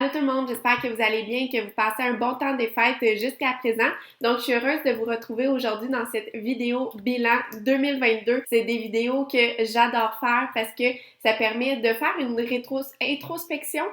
tout le monde, j'espère que vous allez bien et que vous passez un bon temps des fêtes jusqu'à présent. Donc, je suis heureuse de vous retrouver aujourd'hui dans cette vidéo bilan 2022. C'est des vidéos que j'adore faire parce que ça permet de faire une introspection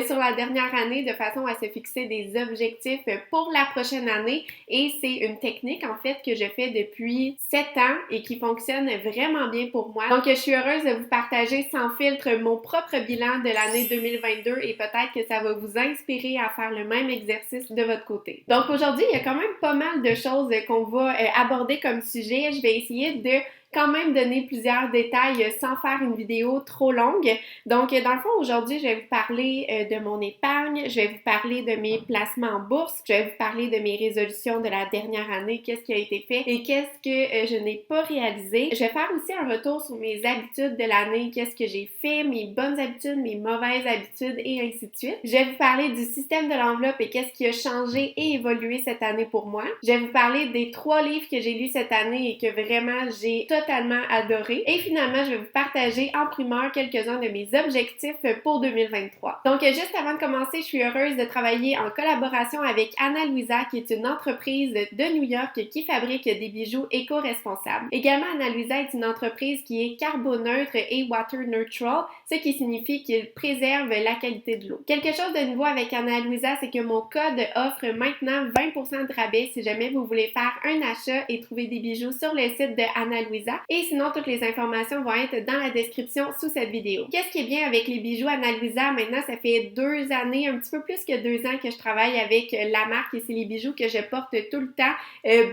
sur la dernière année de façon à se fixer des objectifs pour la prochaine année. Et c'est une technique en fait que je fais depuis 7 ans et qui fonctionne vraiment bien pour moi. Donc, je suis heureuse de vous partager sans filtre mon propre bilan de l'année 2022 et peut-être que ça va vous inspirer à faire le même exercice de votre côté. Donc aujourd'hui, il y a quand même pas mal de choses qu'on va aborder comme sujet. Je vais essayer de quand même donner plusieurs détails sans faire une vidéo trop longue. Donc, dans le fond, aujourd'hui, je vais vous parler de mon épargne, je vais vous parler de mes placements en bourse, je vais vous parler de mes résolutions de la dernière année, qu'est-ce qui a été fait et qu'est-ce que je n'ai pas réalisé. Je vais faire aussi un retour sur mes habitudes de l'année, qu'est-ce que j'ai fait, mes bonnes habitudes, mes mauvaises habitudes et ainsi de suite. Je vais vous parler du système de l'enveloppe et qu'est-ce qui a changé et évolué cette année pour moi. Je vais vous parler des 3 livres que j'ai lus cette année et que vraiment j'ai totalement adoré. Et finalement, je vais vous partager en primeur quelques-uns de mes objectifs pour 2023. Donc, juste avant de commencer, je suis heureuse de travailler en collaboration avec Ana Luisa, qui est une entreprise de New York qui fabrique des bijoux éco-responsables. Également, Ana Luisa est une entreprise qui est carboneutre et water neutral, ce qui signifie qu'il préserve la qualité de l'eau. Quelque chose de nouveau avec Ana Luisa, c'est que mon code offre maintenant 20% de rabais si jamais vous voulez faire un achat et trouver des bijoux sur le site de Ana Luisa. Et sinon, toutes les informations vont être dans la description sous cette vidéo. Qu'est-ce qui est bien avec les bijoux Ana Luisa? Maintenant, ça fait 2 années, un petit peu plus que 2 ans que je travaille avec la marque et c'est les bijoux que je porte tout le temps.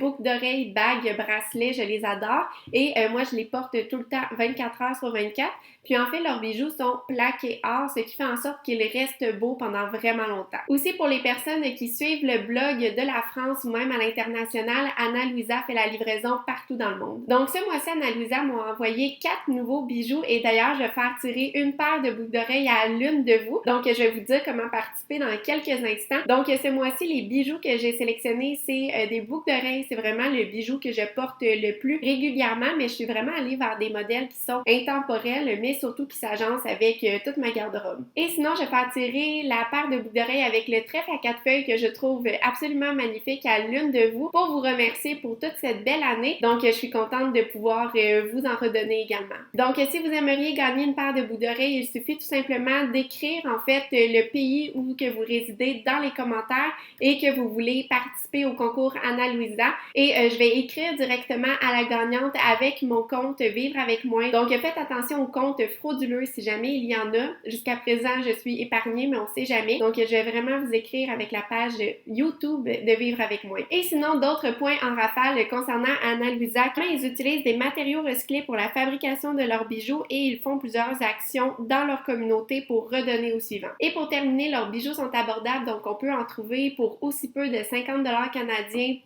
Boucles d'oreilles, bagues, bracelets, je les adore. Et moi, je les porte tout le temps 24 heures sur 24. Puis en fait, leurs bijoux sont plaqués or, ce qui fait en sorte qu'ils restent beaux pendant vraiment longtemps. Aussi, pour les personnes qui suivent le blog de la France ou même à l'international, Ana Luisa fait la livraison partout dans le monde. Donc ce mois-ci, Ana Luisa m'a envoyé 4 nouveaux bijoux et d'ailleurs, je vais faire tirer une paire de boucles d'oreilles à l'une de vous. Donc je vais vous dire comment participer dans quelques instants. Donc ce mois-ci, les bijoux que j'ai sélectionnés, c'est des boucles d'oreilles. C'est vraiment le bijou que je porte le plus régulièrement, mais je suis vraiment allée vers des modèles qui sont intemporels, mais surtout qui s'agencent avec toute ma garde-robe. Et sinon, je vais faire tirer la paire de boucles d'oreilles avec le trèfle à 4 feuilles que je trouve absolument magnifique à l'une de vous pour vous remercier pour toute cette belle année. Donc, je suis contente de pouvoir vous en redonner également. Donc, si vous aimeriez gagner une paire de boucles d'oreilles, il suffit tout simplement d'écrire en fait le pays où que vous résidez dans les commentaires et que vous voulez participer au concours Ana Luisa. Et je vais écrire directement à la gagnante avec mon compte Vivre avec moi. Donc, faites attention au compte frauduleux si jamais il y en a. Jusqu'à présent, je suis épargnée, mais on sait jamais. Donc, je vais vraiment vous écrire avec la page YouTube de Vivre avec moi. Et sinon, d'autres points en rafale concernant Ana Luisa. Ils utilisent des matériaux recyclés pour la fabrication de leurs bijoux et ils font plusieurs actions dans leur communauté pour redonner aux suivants. Et pour terminer, leurs bijoux sont abordables, donc on peut en trouver pour aussi peu de 50$ canadiens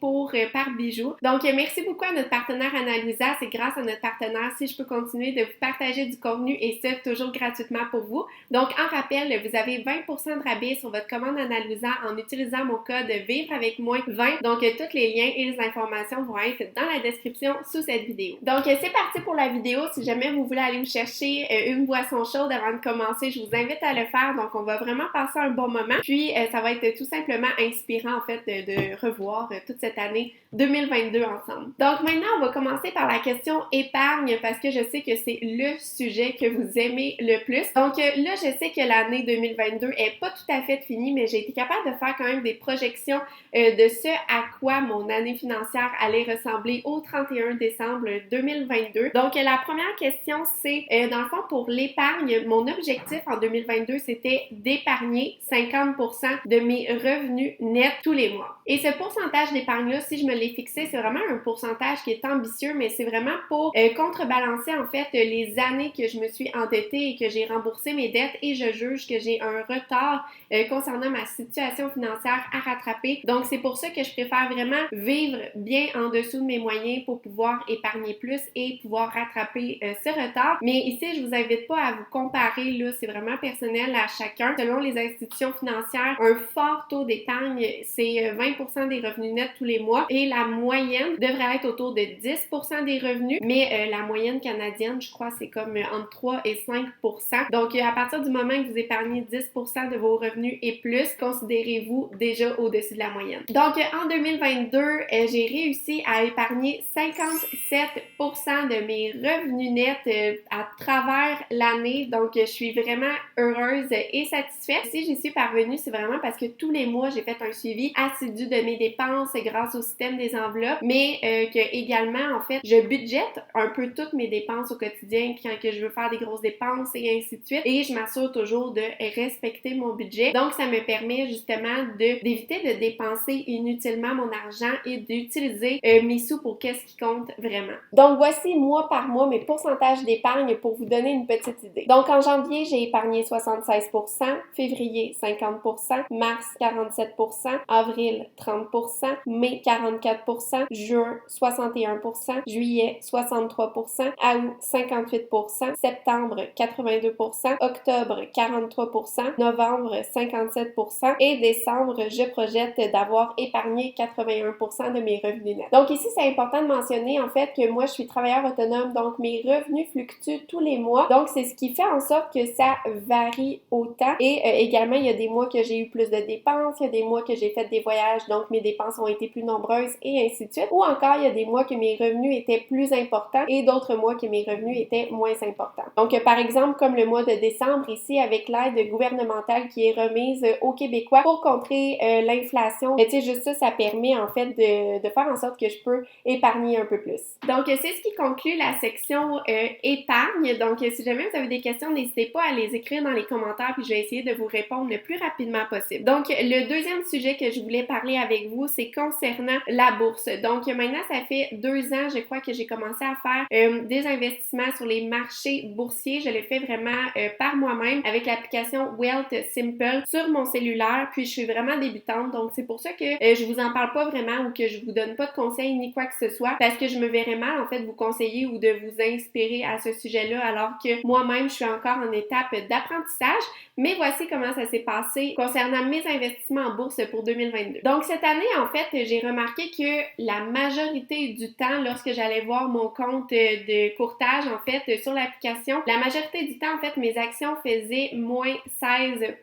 par bijou. Donc, merci beaucoup à notre partenaire Ana Luisa. C'est grâce à notre partenaire si je peux continuer de vous partager du contenu et ce, toujours gratuitement pour vous. Donc, en rappel, vous avez 20% de rabais sur votre commande Ana Luisa en utilisant mon code Vivre avec moi 20. Donc, tous les liens et les informations vont être dans la description sous cette vidéo. Donc, c'est parti pour la vidéo. Si jamais vous voulez aller vous chercher une boisson chaude avant de commencer, je vous invite à le faire. Donc, on va vraiment passer un bon moment. Puis, ça va être tout simplement inspirant, en fait, de revoir toute cette année 2022 ensemble. Donc, maintenant, on va commencer par la question épargne parce que je sais que c'est le sujet que vous aimez le plus. Donc là, je sais que l'année 2022 est pas tout à fait finie, mais j'ai été capable de faire quand même des projections de ce à quoi mon année financière allait ressembler au 31 décembre 2022. Donc la première question, c'est dans le fond pour l'épargne, mon objectif en 2022, c'était d'épargner 50% de mes revenus nets tous les mois. Et ce pourcentage d'épargne-là, si je me l'ai fixé, c'est vraiment un pourcentage qui est ambitieux, mais c'est vraiment pour contrebalancer en fait les années que je me suis endettée et que j'ai remboursé mes dettes et je juge que j'ai un retard concernant ma situation financière à rattraper. Donc, c'est pour ça que je préfère vraiment vivre bien en dessous de mes moyens pour pouvoir épargner plus et pouvoir rattraper ce retard. Mais ici, je vous invite pas à vous comparer, là, c'est vraiment personnel à chacun. Selon les institutions financières, un fort taux d'épargne, c'est 20% des revenus nets tous les mois et la moyenne devrait être autour de 10% des revenus, mais la moyenne canadienne, je crois, c'est comme entre 3 et 5%. Donc, à partir du moment que vous épargnez 10% de vos revenus revenus et plus, considérez-vous déjà au-dessus de la moyenne. Donc, en 2022, j'ai réussi à épargner 57% de mes revenus nets à travers l'année. Donc, je suis vraiment heureuse et satisfaite. Si j'y suis parvenue, c'est vraiment parce que tous les mois, j'ai fait un suivi assidu de mes dépenses grâce au système des enveloppes, mais que également, en fait, je budgète un peu toutes mes dépenses au quotidien quand que je veux faire des grosses dépenses et ainsi de suite. Et je m'assure toujours de respecter mon budget. Donc, ça me permet justement d'éviter de dépenser inutilement mon argent et d'utiliser mes sous pour qu'est-ce qui compte vraiment. Donc, voici mois par mois mes pourcentages d'épargne pour vous donner une petite idée. Donc, en janvier, j'ai épargné 76%, février 50%, mars 47%, avril 30%, mai 44%, juin 61%, juillet 63%, août 58%, septembre 82%, octobre 43%, novembre 57% et décembre, je projette d'avoir épargné 81% de mes revenus nets. Donc ici, c'est important de mentionner en fait que moi, je suis travailleur autonome, donc mes revenus fluctuent tous les mois. Donc c'est ce qui fait en sorte que ça varie autant. Et également, il y a des mois que j'ai eu plus de dépenses, il y a des mois que j'ai fait des voyages, donc mes dépenses ont été plus nombreuses et ainsi de suite. Ou encore, il y a des mois que mes revenus étaient plus importants et d'autres mois que mes revenus étaient moins importants. Donc par exemple, comme le mois de décembre, ici, avec l'aide gouvernementale qui est remise aux Québécois pour contrer l'inflation, mais tu sais, juste ça, ça permet en fait de faire en sorte que je peux épargner un peu plus. Donc, c'est ce qui conclut la section épargne. Donc, si jamais vous avez des questions, n'hésitez pas à les écrire dans les commentaires puis je vais essayer de vous répondre le plus rapidement possible. Donc, le deuxième sujet que je voulais parler avec vous, c'est concernant la bourse. Donc, maintenant, ça fait 2 ans, je crois, que j'ai commencé à faire des investissements sur les marchés boursiers. Je le fais vraiment par moi-même avec l'application Wealth Simple sur mon cellulaire. Puis, je suis vraiment débutante. Donc, c'est pour ça que je vous en parle pas vraiment ou que je vous donne pas de conseils ni quoi que ce soit parce que je me verrais mal, en fait, vous conseiller ou de vous inspirer à ce sujet-là alors que moi-même, je suis encore en étape d'apprentissage. Mais voici comment ça s'est passé concernant mes investissements en bourse pour 2022. Donc, cette année, en fait, j'ai remarqué que la majorité du temps, lorsque j'allais voir mon compte de courtage, en fait, sur l'application, la majorité du temps, en fait, mes actions faisaient moins 16%.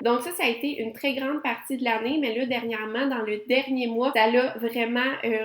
Donc, ça a été une très grande partie de l'année, mais là, dernièrement, dans le dernier mois, ça l'a vraiment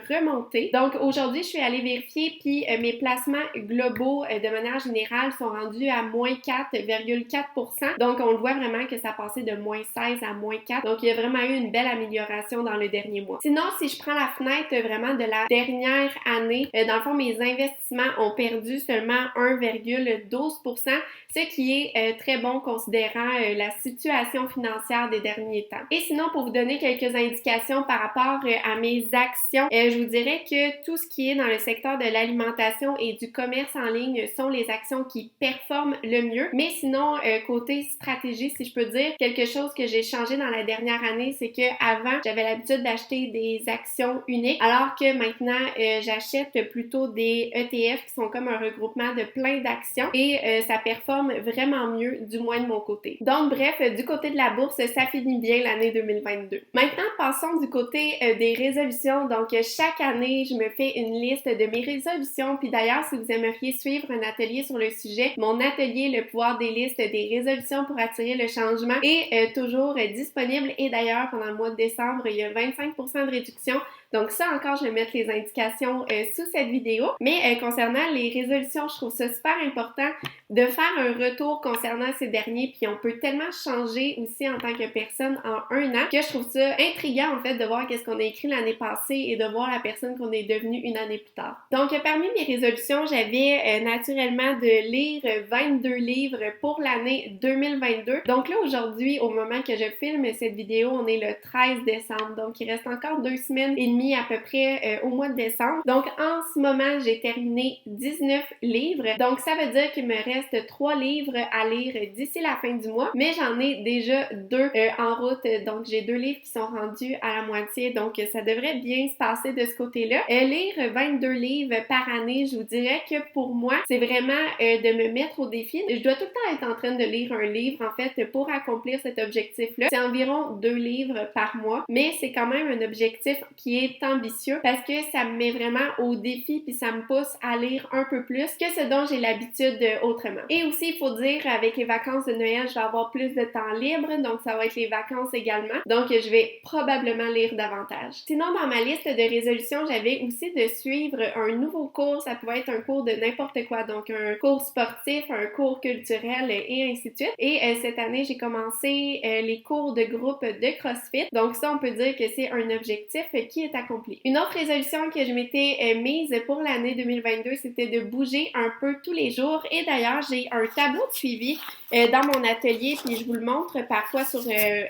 remonté. Donc, aujourd'hui, je suis allée vérifier, puis mes placements globaux, de manière générale, sont rendus à moins 4,4%. Donc, on le voit vraiment que ça a passé de moins 16 à moins 4. Donc, il y a vraiment eu une belle amélioration dans le dernier mois. Sinon, si je prends la fenêtre vraiment de la dernière année, dans le fond, mes investissements ont perdu seulement 1,12%, ce qui est très bon considérant la situation financière des derniers temps. Et sinon, pour vous donner quelques indications par rapport à mes actions, je vous dirais que tout ce qui est dans le secteur de l'alimentation et du commerce en ligne sont les actions qui performent le mieux. Mais sinon, côté stratégie, si je peux dire, quelque chose que j'ai changé dans la dernière année, c'est que avant, j'avais l'habitude d'acheter des actions uniques, alors que maintenant, j'achète plutôt des ETF qui sont comme un regroupement de plein d'actions et ça performe vraiment mieux, du moins de mon côté. Donc bref, du côté de la bourse, ça finit bien l'année 2022. Maintenant, passons du côté des résolutions. Donc chaque année, je me fais une liste de mes résolutions. Puis d'ailleurs, si vous aimeriez suivre un atelier sur le sujet, mon atelier Le pouvoir des listes, des résolutions pour attirer le changement est toujours disponible. Et d'ailleurs, pendant le mois de décembre, il y a 25% de réduction. Donc ça encore, je vais mettre les indications sous cette vidéo. Mais concernant les résolutions, je trouve ça super important de faire un retour concernant ces derniers. Puis on peut tellement changer aussi en tant que personne en un an que je trouve ça intriguant en fait de voir qu'est-ce qu'on a écrit l'année passée et de voir la personne qu'on est devenue une année plus tard. Donc parmi mes résolutions, j'avais naturellement de lire 22 livres pour l'année 2022. Donc là aujourd'hui, au moment que je filme cette vidéo, on est le 13 décembre. Donc il reste encore 2 semaines et demie à peu près au mois de décembre. Donc en ce moment, j'ai terminé 19 livres. Donc ça veut dire qu'il me reste 3 livres à lire d'ici la fin du mois, mais j'en ai déjà 2 en route. Donc j'ai 2 livres qui sont rendus à la moitié. Donc ça devrait bien se passer de ce côté-là. Lire 22 livres par année, je vous dirais que pour moi, c'est vraiment de me mettre au défi. Je dois tout le temps être en train de lire un livre en fait pour accomplir cet objectif-là. C'est environ 2 livres par mois, mais c'est quand même un objectif qui est ambitieux parce que ça me met vraiment au défi puis ça me pousse à lire un peu plus que ce dont j'ai l'habitude autrement. Et aussi, il faut dire, avec les vacances de Noël, je vais avoir plus de temps libre, donc ça va être les vacances également. Donc, je vais probablement lire davantage. Sinon, dans ma liste de résolutions, j'avais aussi de suivre un nouveau cours. Ça pouvait être un cours de n'importe quoi, donc un cours sportif, un cours culturel et ainsi de suite. Et cette année, j'ai commencé les cours de groupe de CrossFit. Donc ça, on peut dire que c'est un objectif qui est accompli. Une autre résolution que je m'étais mise pour l'année 2022, c'était de bouger un peu tous les jours. Et d'ailleurs, j'ai un tableau de suivi dans mon atelier, puis je vous le montre parfois sur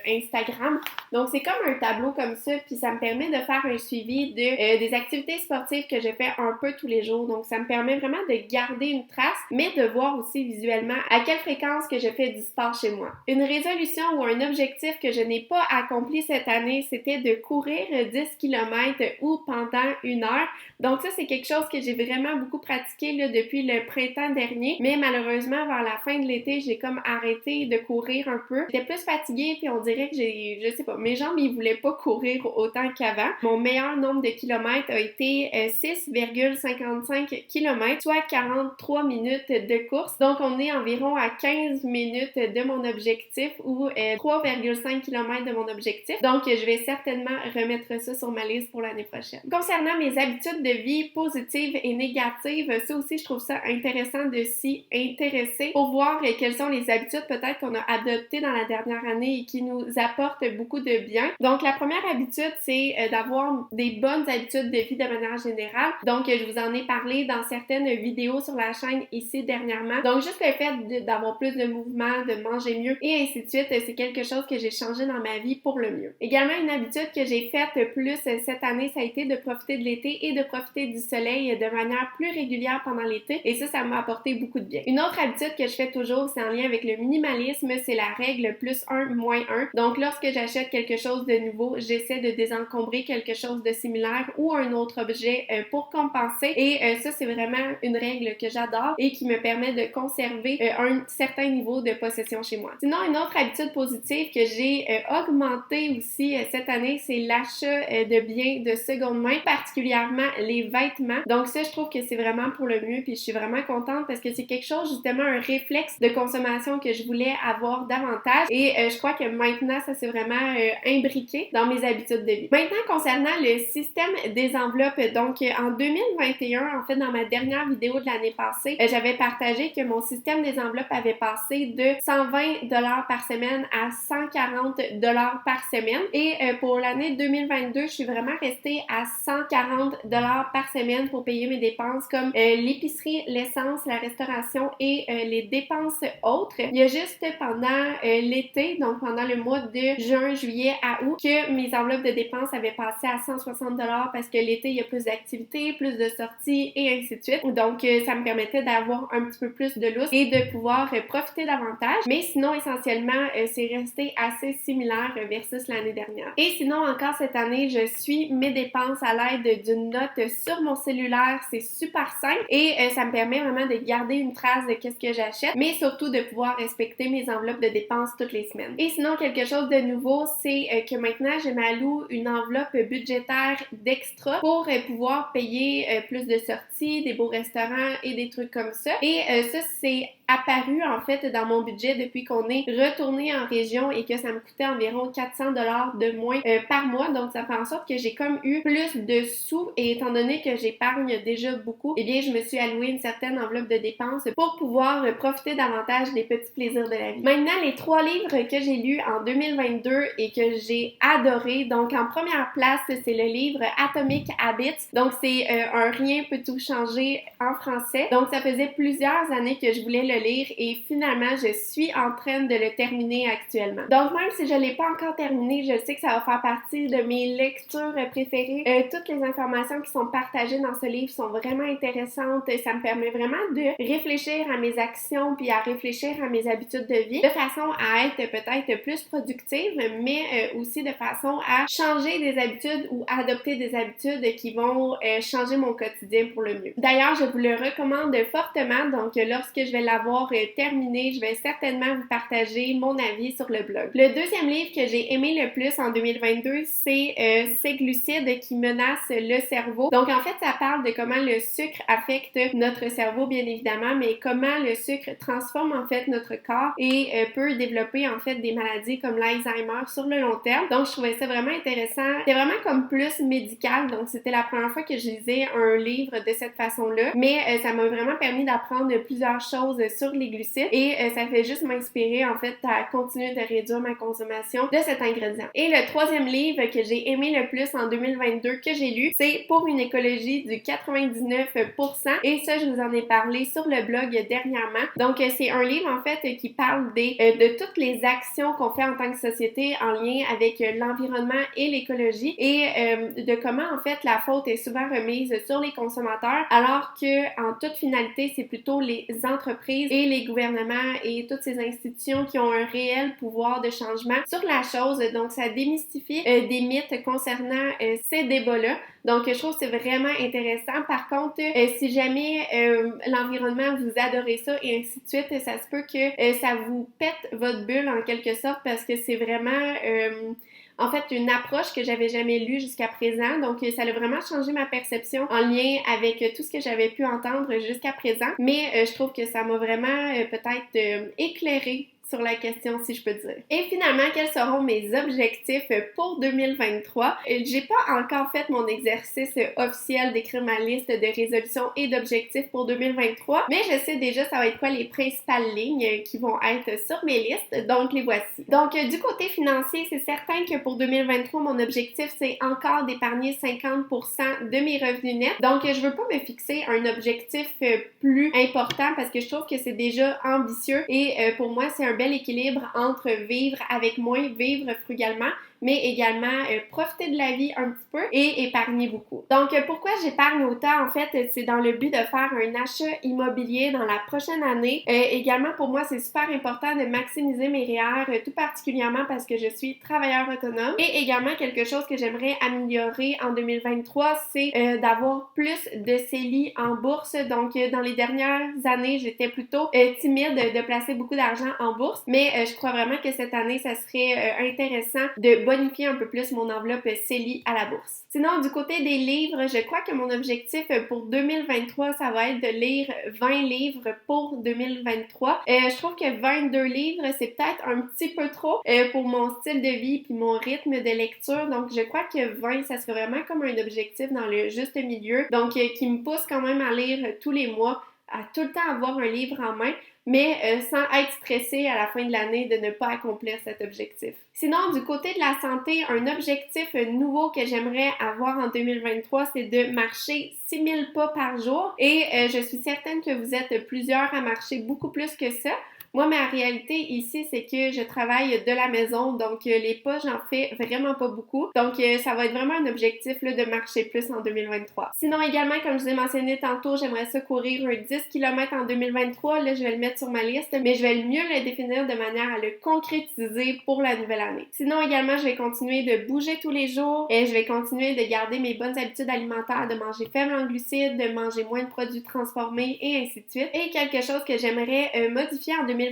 Instagram. Donc, c'est comme un tableau comme ça, puis ça me permet de faire un suivi de des activités sportives que je fais un peu tous les jours. Donc, ça me permet vraiment de garder une trace, mais de voir aussi visuellement à quelle fréquence que je fais du sport chez moi. Une résolution ou un objectif que je n'ai pas accompli cette année, c'était de courir 10 km ou pendant 1 heure. Donc, ça, c'est quelque chose que j'ai vraiment beaucoup pratiqué là, depuis le printemps dernier, mais malheureusement, vers la fin de l'été, j'ai comme arrêté de courir un peu. J'étais plus fatiguée, puis on dirait que je sais pas, mes jambes, ils voulaient pas courir autant qu'avant. Mon meilleur nombre de kilomètres a été 6,55 km, soit 43 minutes de course. Donc, on est environ à 15 minutes de mon objectif ou 3,5 km de mon objectif. Donc, je vais certainement remettre ça sur ma liste pour l'année prochaine. Concernant mes habitudes de vie positives et négatives, ça aussi, je trouve ça intéressant de s'y intéresser pour voir quelles sont les habitudes peut-être qu'on a adoptées dans la dernière année et qui nous apportent beaucoup de bien. Donc, la première habitude, c'est d'avoir des bonnes habitudes de vie de manière générale. Donc, je vous en ai parlé dans certaines vidéos sur la chaîne ici dernièrement. Donc, juste le fait d'avoir plus de mouvement, de manger mieux et ainsi de suite, c'est quelque chose que j'ai changé dans ma vie pour le mieux. Également, une habitude que j'ai faite plus cette année, ça a été de profiter de l'été et de profiter du soleil de manière plus régulière pendant l'été. Et ça m'a apporté beaucoup de bien. Une autre habitude que je fais toujours, c'est en lien avec le minimalisme, c'est la règle +1, -1. Donc, lorsque j'achète quelque chose de nouveau, j'essaie de désencombrer quelque chose de similaire ou un autre objet pour compenser. Et ça, c'est vraiment une règle que j'adore et qui me permet de conserver un certain niveau de possession chez moi. Sinon, une autre habitude positive que j'ai augmentée aussi cette année, c'est l'achat de biens de seconde main, particulièrement les vêtements. Donc ça, je trouve que c'est vraiment pour le mieux, puis je suis vraiment contente parce que c'est quelque chose, justement, un réflexe de consommation que je voulais avoir davantage et je crois que maintenant, ça s'est vraiment imbriqué dans mes habitudes de vie. Maintenant, concernant le système des enveloppes, donc en 2021, en fait, dans ma dernière vidéo de l'année passée, j'avais partagé que mon système des enveloppes avait passé de 120 $ par semaine à 140 $ par semaine et pour l'année 2022, je suis vraiment restée à 140 $ par semaine pour payer mes dépenses comme l'épicerie, l'essence, la restauration et les dépenses autres. Il y a juste pendant l'été, donc pendant le mois de juin, juillet à août, que mes enveloppes de dépenses avaient passé à 160 $ parce que l'été, il y a plus d'activités, plus de sorties et ainsi de suite. Donc, ça me permettait d'avoir un petit peu plus de lousse et de pouvoir profiter davantage. Mais sinon, essentiellement, c'est resté assez similaire versus l'année dernière. Et sinon, encore cette année, je suis mes dépenses à l'aide d'une note sur mon cellulaire. C'est super simple et ça me permet vraiment de garder une trace de qu'est-ce que j'achète, mais surtout de pouvoir respecter mes enveloppes de dépenses toutes les semaines. Et sinon, quelque chose de nouveau, c'est que maintenant, je m'alloue une enveloppe budgétaire d'extra pour pouvoir payer plus de sorties, des beaux restaurants et des trucs comme ça. Et ça, c'est apparu en fait dans mon budget depuis qu'on est retourné en région et que ça me coûtait environ 400 $ de moins par mois. Donc ça fait en sorte que j'ai comme eu plus de sous et étant donné que j'épargne déjà beaucoup, eh bien je me suis alloué une certaine enveloppe de dépenses pour pouvoir profiter davantage des petits plaisirs de la vie. Maintenant, les 3 livres que j'ai lus en 2022 et que j'ai adoré. Donc en première place, c'est le livre Atomic Habits. Donc c'est un rien peut tout changer en français. Donc ça faisait plusieurs années que je voulais le lire et finalement je suis en train de le terminer actuellement. Donc même si je l'ai pas encore terminé, je sais que ça va faire partie de mes lectures préférées. Toutes les informations qui sont partagées dans ce livre sont vraiment intéressantes. Ça me permet vraiment de réfléchir à mes actions puis à réfléchir à mes habitudes de vie de façon à être peut-être plus productive, mais aussi de façon à changer des habitudes ou adopter des habitudes qui vont changer mon quotidien pour le mieux. D'ailleurs, je vous le recommande fortement. Donc lorsque je vais l'avoir l'avoir terminé, je vais certainement vous partager mon avis sur le blog. Le deuxième livre que j'ai aimé le plus en 2022, c'est Ces glucides qui menacent le cerveau. Donc en fait, ça parle de comment le sucre affecte notre cerveau, bien évidemment, mais comment le sucre transforme en fait notre corps et peut développer en fait des maladies comme l'Alzheimer sur le long terme. Donc je trouvais ça vraiment intéressant. C'était vraiment comme plus médical, donc c'était la première fois que je lisais un livre de cette façon-là, mais ça m'a vraiment permis d'apprendre plusieurs choses sur les glucides et ça fait juste m'inspirer en fait à continuer de réduire ma consommation de cet ingrédient. Et le troisième livre que j'ai aimé le plus en 2022 que j'ai lu, c'est Pour une écologie du 99% et ça je vous en ai parlé sur le blog dernièrement. Donc c'est un livre en fait qui parle de toutes les actions qu'on fait en tant que société en lien avec l'environnement et l'écologie et de comment en fait la faute est souvent remise sur les consommateurs alors que en toute finalité c'est plutôt les entreprises et les gouvernements et toutes ces institutions qui ont un réel pouvoir de changement sur la chose. Donc ça démystifie des mythes concernant ces débats-là. Donc je trouve que c'est vraiment intéressant. Par contre, si jamais l'environnement vous adorez ça et ainsi de suite, ça se peut que ça vous pète votre bulle en quelque sorte parce que c'est vraiment en fait une approche que j'avais jamais lue jusqu'à présent. Donc ça a vraiment changé ma perception en lien avec tout ce que j'avais pu entendre jusqu'à présent. Mais je trouve que ça m'a vraiment peut-être éclairé sur la question, si je peux dire. Et finalement, quels seront mes objectifs pour 2023? J'ai pas encore fait mon exercice officiel d'écrire ma liste de résolutions et d'objectifs pour 2023, mais je sais déjà ça va être quoi les principales lignes qui vont être sur mes listes, donc les voici. Donc, du côté financier, c'est certain que pour 2023, mon objectif, c'est encore d'épargner 50% de mes revenus nets. Donc, je veux pas me fixer un objectif plus important parce que je trouve que c'est déjà ambitieux et pour moi, c'est un bel équilibre entre vivre avec moins, vivre frugalement, mais également profiter de la vie un petit peu et épargner beaucoup. Donc, pourquoi j'épargne autant? En fait, c'est dans le but de faire un achat immobilier dans la prochaine année. Également, pour moi, c'est super important de maximiser mes REER, tout particulièrement parce que je suis travailleur autonome. Et également, quelque chose que j'aimerais améliorer en 2023, c'est d'avoir plus de CELI en bourse. Donc, dans les dernières années, j'étais plutôt timide de placer beaucoup d'argent en bourse, mais je crois vraiment que cette année, ça serait intéressant de bonifier un peu plus mon enveloppe CELI à la bourse. Sinon, du côté des livres, je crois que mon objectif pour 2023, ça va être de lire 20 livres pour 2023. Je trouve que 22 livres, c'est peut-être un petit peu trop pour mon style de vie puis mon rythme de lecture. Donc, je crois que 20, ça serait vraiment comme un objectif dans le juste milieu. Donc, qui me pousse quand même à lire tous les mois, à tout le temps avoir un livre en main, mais sans être stressée à la fin de l'année de ne pas accomplir cet objectif. Sinon, du côté de la santé, un objectif nouveau que j'aimerais avoir en 2023, c'est de marcher 6000 pas par jour et je suis certaine que vous êtes plusieurs à marcher beaucoup plus que ça. Moi, ma réalité ici, c'est que je travaille de la maison, donc les pas, j'en fais vraiment pas beaucoup. Donc, ça va être vraiment un objectif là, de marcher plus en 2023. Sinon, également, comme je vous ai mentionné tantôt, j'aimerais ça courir un 10 km en 2023. Là, je vais le mettre sur ma liste, mais je vais mieux le définir de manière à le concrétiser pour la nouvelle année. Sinon, également, je vais continuer de bouger tous les jours et je vais continuer de garder mes bonnes habitudes alimentaires, de manger faible en glucides, de manger moins de produits transformés et ainsi de suite. Et quelque chose que j'aimerais modifier en 2023,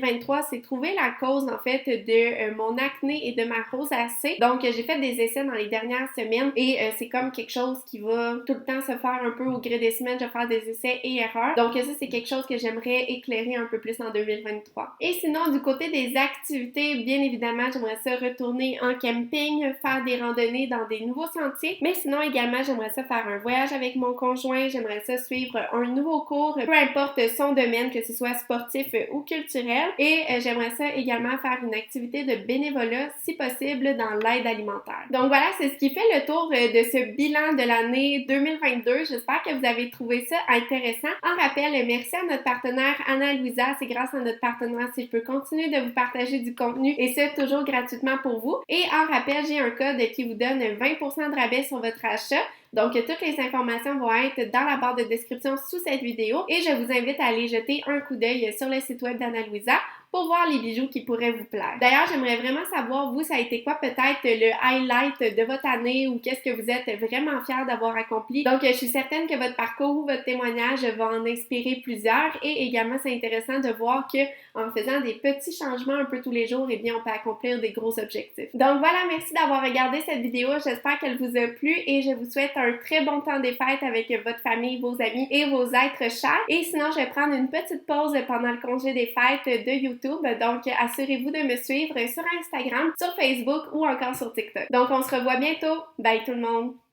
c'est trouver la cause en fait de mon acné et de ma rosacée. Donc j'ai fait des essais dans les dernières semaines et c'est comme quelque chose qui va tout le temps se faire un peu au gré des semaines. Je vais faire des essais et erreurs. Donc ça, c'est quelque chose que j'aimerais éclairer un peu plus en 2023. Et sinon, du côté des activités, bien évidemment, j'aimerais ça retourner en camping, faire des randonnées dans des nouveaux sentiers. Mais sinon, également, j'aimerais ça faire un voyage avec mon conjoint. J'aimerais ça suivre un nouveau cours, peu importe son domaine, que ce soit sportif ou culturel. Et j'aimerais ça également faire une activité de bénévolat, si possible, dans l'aide alimentaire. Donc voilà, c'est ce qui fait le tour de ce bilan de l'année 2022. J'espère que vous avez trouvé ça intéressant. En rappel, merci à notre partenaire Ana-Luisa. C'est grâce à notre partenaire si je peux continuer de vous partager du contenu et ce, toujours gratuitement pour vous. Et en rappel, j'ai un code qui vous donne 20% de rabais sur votre achat. Donc, toutes les informations vont être dans la barre de description sous cette vidéo et je vous invite à aller jeter un coup d'œil sur le site web d'Ana-Luisa pour voir les bijoux qui pourraient vous plaire. D'ailleurs, j'aimerais vraiment savoir, vous, ça a été quoi peut-être le highlight de votre année ou qu'est-ce que vous êtes vraiment fiers d'avoir accompli. Donc, je suis certaine que votre parcours ou votre témoignage va en inspirer plusieurs et également, c'est intéressant de voir que en faisant des petits changements un peu tous les jours, eh bien, on peut accomplir des gros objectifs. Donc voilà, merci d'avoir regardé cette vidéo. J'espère qu'elle vous a plu et je vous souhaite un très bon temps des fêtes avec votre famille, vos amis et vos êtres chers. Et sinon, je vais prendre une petite pause pendant le congé des fêtes de YouTube. Donc, assurez-vous de me suivre sur Instagram, sur Facebook ou encore sur TikTok. Donc, on se revoit bientôt. Bye tout le monde!